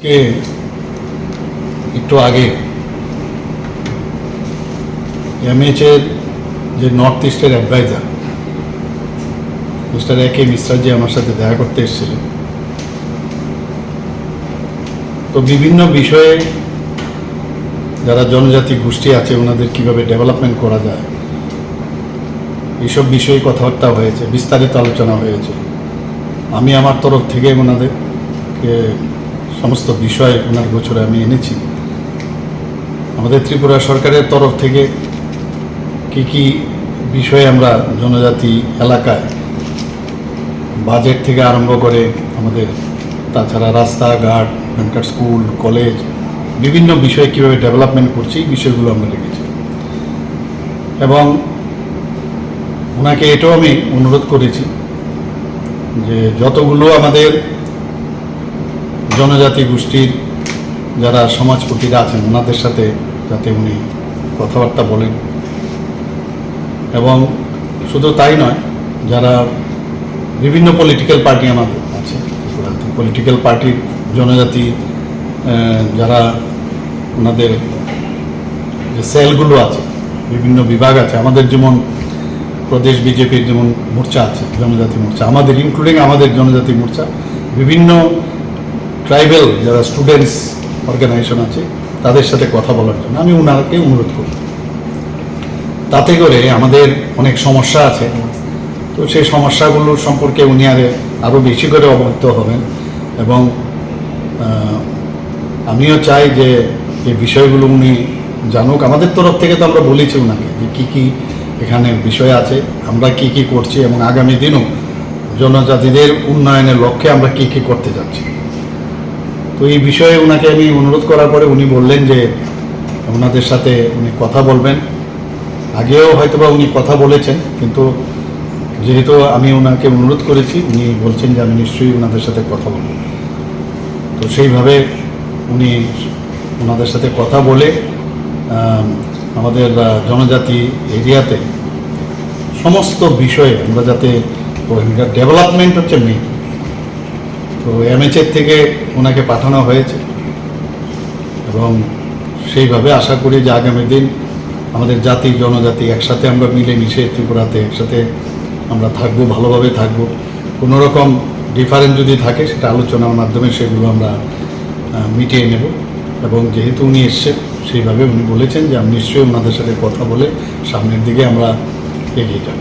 কে একটু আগে এমএচের যে নর্থ ইস্টের অ্যাডভাইজার মিস্টার একে মিশ্রাজি আমার সাথে দেখা করতে এসেছিলেন। তো বিভিন্ন বিষয়ে যারা জনজাতি গোষ্ঠী আছে ওনাদের কীভাবে ডেভেলপমেন্ট করা যায় এইসব বিষয়ে কথাবার্তা হয়েছে, বিস্তারিত আলোচনা হয়েছে। আমি আমার তরফ থেকে ওনাদেরকে সমস্ত বিষয় ওনার গোচরে আমি এনেছি। আমাদের ত্রিপুরা সরকারের তরফ থেকে কি কি বিষয়ে আমরা জনজাতি এলাকায় বাজেট থেকে আরম্ভ করে আমাদের তাছাড়া রাস্তাঘাট, এখানকার স্কুল, কলেজ, বিভিন্ন বিষয়ে কীভাবে ডেভেলপমেন্ট করছি এই বিষয়গুলো আমরা রেখেছি। এবং ওনাকে এটাও আমি অনুরোধ করেছি যে যতগুলো আমাদের জনজাতি গোষ্ঠীর যারা সমাজপতিরা আছেন ওনাদের সাথে যাতে উনি কথাবার্তা বলেন। এবং শুধু তাই নয়, যারা বিভিন্ন পলিটিক্যাল পার্টি আমাদের আছে, পলিটিক্যাল পার্টির জনজাতি যারা ওনাদের যে সেলগুলো আছে, বিভিন্ন বিভাগ আছে, আমাদের যেমন প্রদেশ বিজেপির যেমন মোর্চা আছে, জনজাতি মোর্চা, আমাদের ইনক্লুডিং আমাদের জনজাতি মোর্চা, বিভিন্ন ট্রাইবেল যারা স্টুডেন্টস অর্গানাইজেশন আছে তাদের সাথে কথা বলার জন্য আমি ওনাকে অনুরোধ করি। তাতে করে আমাদের অনেক সমস্যা আছে, তো সেই সমস্যাগুলো সম্পর্কে উনি আরও বেশি করে অবগত হবেন। এবং আমিও চাই যে এই বিষয়গুলো উনি জানুক। আমাদের তরফ থেকে তো আমরা বলেছি ওনাকে যে কী কী এখানে বিষয় আছে, আমরা কি কি করছি এবং আগামী দিনও জনজাতিদের উন্নয়নের লক্ষ্যে আমরা কি কি করতে যাচ্ছি। তো এই বিষয়ে ওনাকে আমি অনুরোধ করার পরে উনি বললেন যে ওনাদের সাথে উনি কথা বলবেন। আগেও হয়তোবা উনি কথা বলেছেন, কিন্তু যেহেতু আমি ওনাকে অনুরোধ করেছি উনি বলছেন যে আমি নিশ্চয়ই ওনাদের সাথে কথা বলব। তো সেইভাবে উনি ওনাদের সাথে কথা বলে আমাদের জনজাতি এরিয়াতে সমস্ত বিষয়ে আমরা যাতে ডেভেলপমেন্ট হচ্ছে মেইন। তো এমএচের থেকে ওনাকে পাঠানো হয়েছে এবং সেইভাবে আশা করি যে আগামী দিন আমাদের জাতি জনজাতি একসাথে আমরা মিলেমিশে ত্রিপুরাতে একসাথে আমরা থাকবো, ভালোভাবে থাকবো। কোনো রকম ডিফারেন্স যদি থাকে সেটা আলোচনার মাধ্যমে সেগুলো আমরা মিটিয়ে নেব। এবং যেহেতু উনি এসছেন সেইভাবে উনি বলেছেন যে আমি নিশ্চয়ই ওনাদের সাথে কথা বলে সামনের দিকে আমরা এগিয়ে যাব।